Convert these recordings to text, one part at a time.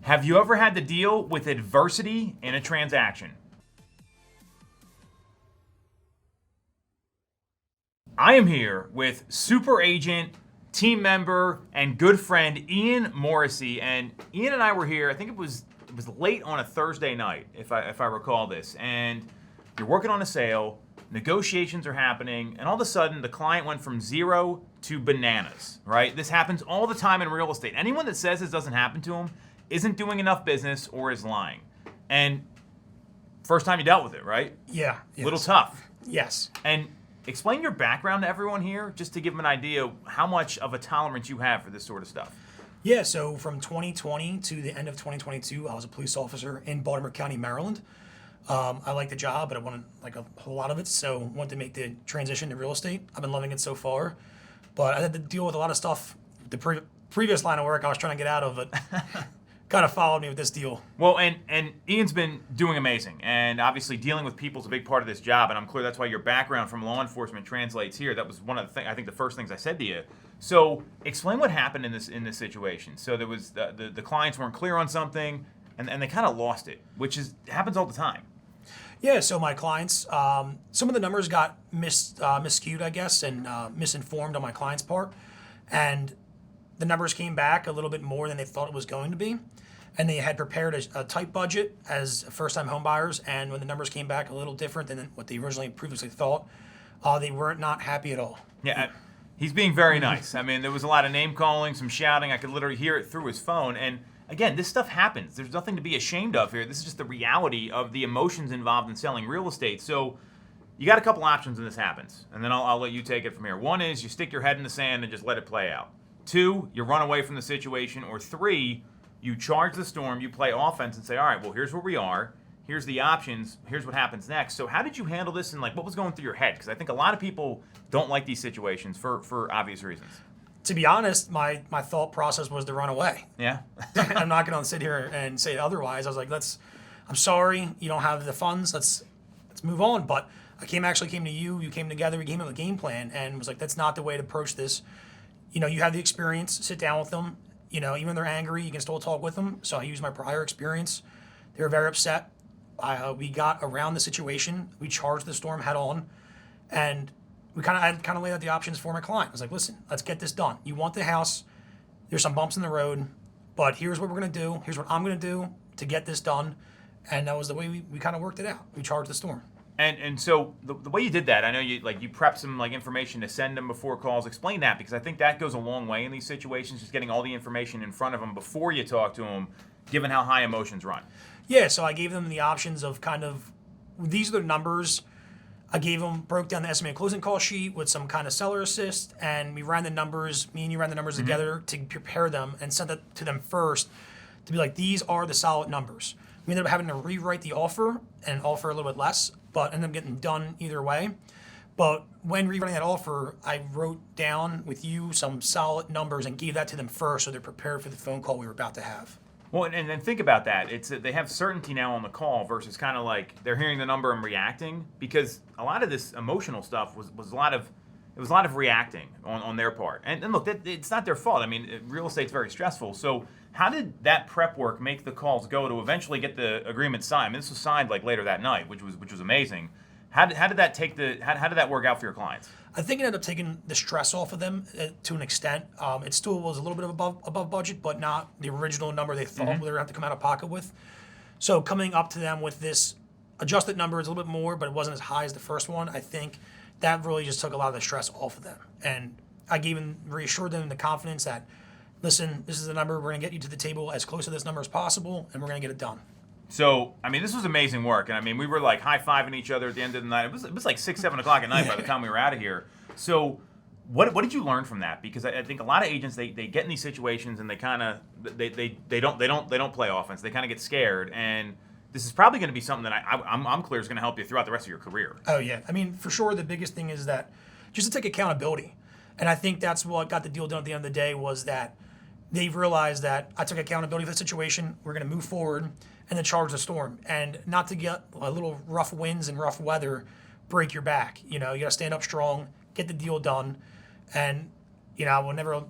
Have you ever had to deal with adversity in a transaction? I am here with super agent, team member, and good friend Ian Morrissey. And Ian and I were here, I think it was late on a Thursday night, if I recall this. And you're working on a sale, negotiations are happening, and all of a sudden the client went from zero to bananas, right? This happens all the time in real estate. Anyone that says this doesn't happen to them isn't doing enough business or is lying. And first time you dealt with it, right? Yeah. Yes. Little tough. Yes. And explain your background to everyone here, just to give them an idea of how much of a tolerance you have for this sort of stuff. Yeah, so from 2020 to the end of 2022, I was a police officer in Baltimore County, Maryland. I liked the job, but I wanted like a whole lot of it, so wanted to make the transition to real estate. I've been loving it so far, but I had to deal with a lot of stuff. The previous line of work I was trying to get out of, but kind of followed me with this deal. Well, and Ian's been doing amazing, and obviously dealing with people is a big part of this job, and I'm clear that's why your background from law enforcement translates here. That was one of the things, I think the first things I said to you. So explain what happened in this situation. So there was the clients weren't clear on something, and they kind of lost it, which happens all the time. Yeah, so my clients, some of the numbers got miscued, I guess, and misinformed on my client's part, and the numbers came back a little bit more than they thought it was going to be. And they had prepared a tight budget as first-time home buyers, and when the numbers came back a little different than what they originally previously thought, they were not happy at all. Yeah, he's being very nice. I mean, there was a lot of name-calling, some shouting. I could literally hear it through his phone. And again, this stuff happens. There's nothing to be ashamed of here. This is just the reality of the emotions involved in selling real estate. So you got a couple options when this happens, and then I'll let you take it from here. One is you stick your head in the sand and just let it play out. Two, you run away from the situation. Or three, you charge the storm, you play offense and say, all right, well, here's where we are. Here's the options. Here's what happens next. So how did you handle this, and what was going through your head? Because I think a lot of people don't like these situations for obvious reasons. To be honest, my thought process was to run away. Yeah? I'm not going to sit here and say otherwise. I was like, I'm sorry, you don't have the funds. Let's move on. But I actually came to you. You came together. We came up with a game plan and was like, that's not the way to approach this. You know, you have the experience. Sit down with them. You know, even if they're angry, you can still talk with them. So I used my prior experience. They were very upset. We got around the situation. We charged the storm head on, and I kind of laid out the options for my client. I was like, listen, let's get this done. You want the house. There's some bumps in the road, but here's what we're going to do. Here's what I'm going to do to get this done. And that was the way we kind of worked it out. We charged the storm. And so the way you did that, I know you prep some information to send them before calls. Explain that, because I think that goes a long way in these situations, just getting all the information in front of them before you talk to them, given how high emotions run. Yeah, so I gave them the options of these are the numbers. I broke down the estimated closing call sheet with some kind of seller assist, and me and you ran the numbers together to prepare them and sent that to them first to be like, these are the solid numbers. We ended up having to rewrite the offer and offer a little bit less, but ended up getting done either way. But when rewriting that offer, I wrote down with you some solid numbers and gave that to them first so they're prepared for the phone call we were about to have. Well, and then think about that. It's that they have certainty now on the call versus kind of like they're hearing the number and reacting, because a lot of this emotional stuff was a lot of reacting on their part. And look, it's not their fault. I mean, real estate's very stressful. So how did that prep work make the calls go to eventually get the agreement signed? I mean, this was signed later that night, which was amazing. How did that work out for your clients? I think it ended up taking the stress off of them to an extent. It still was a little bit above budget, but not the original number they thought they were going to have to come out of pocket with. So coming up to them with this adjusted number is a little bit more, but it wasn't as high as the first one. I think that really just took a lot of the stress off of them. And I reassured them the confidence that, listen, this is the number. We're going to get you to the table as close to this number as possible, and we're going to get it done. So, I mean, this was amazing work. And, I mean, we were, high-fiving each other at the end of the night. It was like 6, 7 o'clock at night by the time we were out of here. So, what did you learn from that? Because I think a lot of agents, they get in these situations and they kind of they don't play offense. They kind of get scared. And this is probably going to be something that I'm clear is going to help you throughout the rest of your career. Oh, yeah. I mean, for sure, the biggest thing is that just to take accountability. And I think that's what got the deal done at the end of the day, was that they realized that I took accountability for the situation. We're going to move forward and then charge the storm. And not to get a little rough winds and rough weather break your back. You know, you got to stand up strong, get the deal done. And, you know, I will never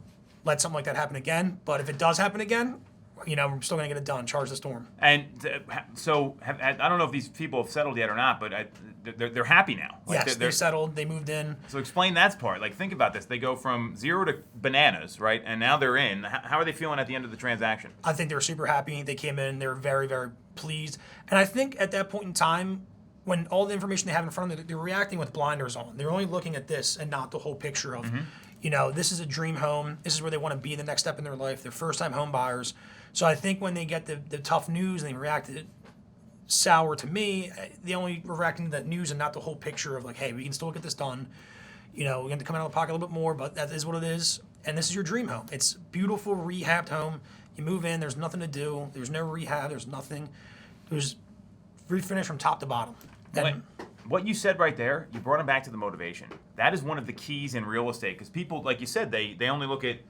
let something like that happen again. But if it does happen again, we're still going to get it done. Charge the storm. And so, I don't know if these people have settled yet or not, but they're happy now. Yes, they're settled. They moved in. So explain that part. Like, think about this. They go from 0 to bananas, right? And now they're in. How are they feeling at the end of the transaction? I think they were super happy. They came in. They were very, very pleased. And I think at that point in time, when all the information they have in front of them, they're reacting with blinders on. They're only looking at this and not the whole picture of, this is a dream home. This is where they want to be the next step in their life. They're first-time home buyers. So I think when they get the tough news and they reacted sour to me, they only were reacting to that news and not the whole picture of like, hey, we can still get this done. We're going to come out of the pocket a little bit more, but that is what it is. And this is your dream home. It's beautiful, rehabbed home. You move in, there's nothing to do. There's no rehab. There's nothing. There's refinished from top to bottom. And what you said right there, you brought them back to the motivation. That is one of the keys in real estate because people, like you said, they only look at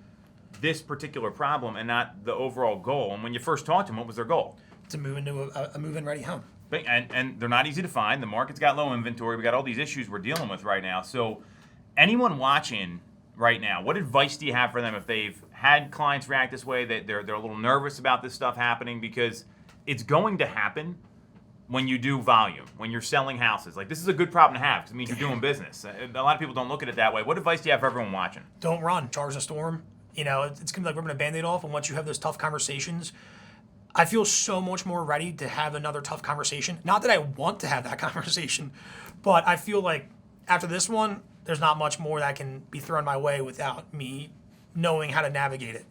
this particular problem and not the overall goal. And when you first talked to them, what was their goal? to move into a move-in ready home. And they're not easy to find. The market's got low inventory. We got all these issues we're dealing with right now. So anyone watching right now, what advice do you have for them if they've had clients react this way, that they're a little nervous about this stuff happening? Because it's going to happen when you do volume, when you're selling houses. Like, this is a good problem to have because it means you're doing business. A lot of people don't look at it that way. What advice do you have for everyone watching? Don't run. Charge the storm. It's going to be like ripping a Band-Aid off. And once you have those tough conversations, I feel so much more ready to have another tough conversation. Not that I want to have that conversation, but I feel like after this one, there's not much more that can be thrown my way without me knowing how to navigate it,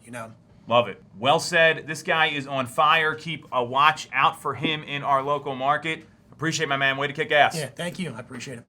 Love it. Well said. This guy is on fire. Keep a watch out for him in our local market. Appreciate my man. Way to kick ass. Yeah, thank you. I appreciate it.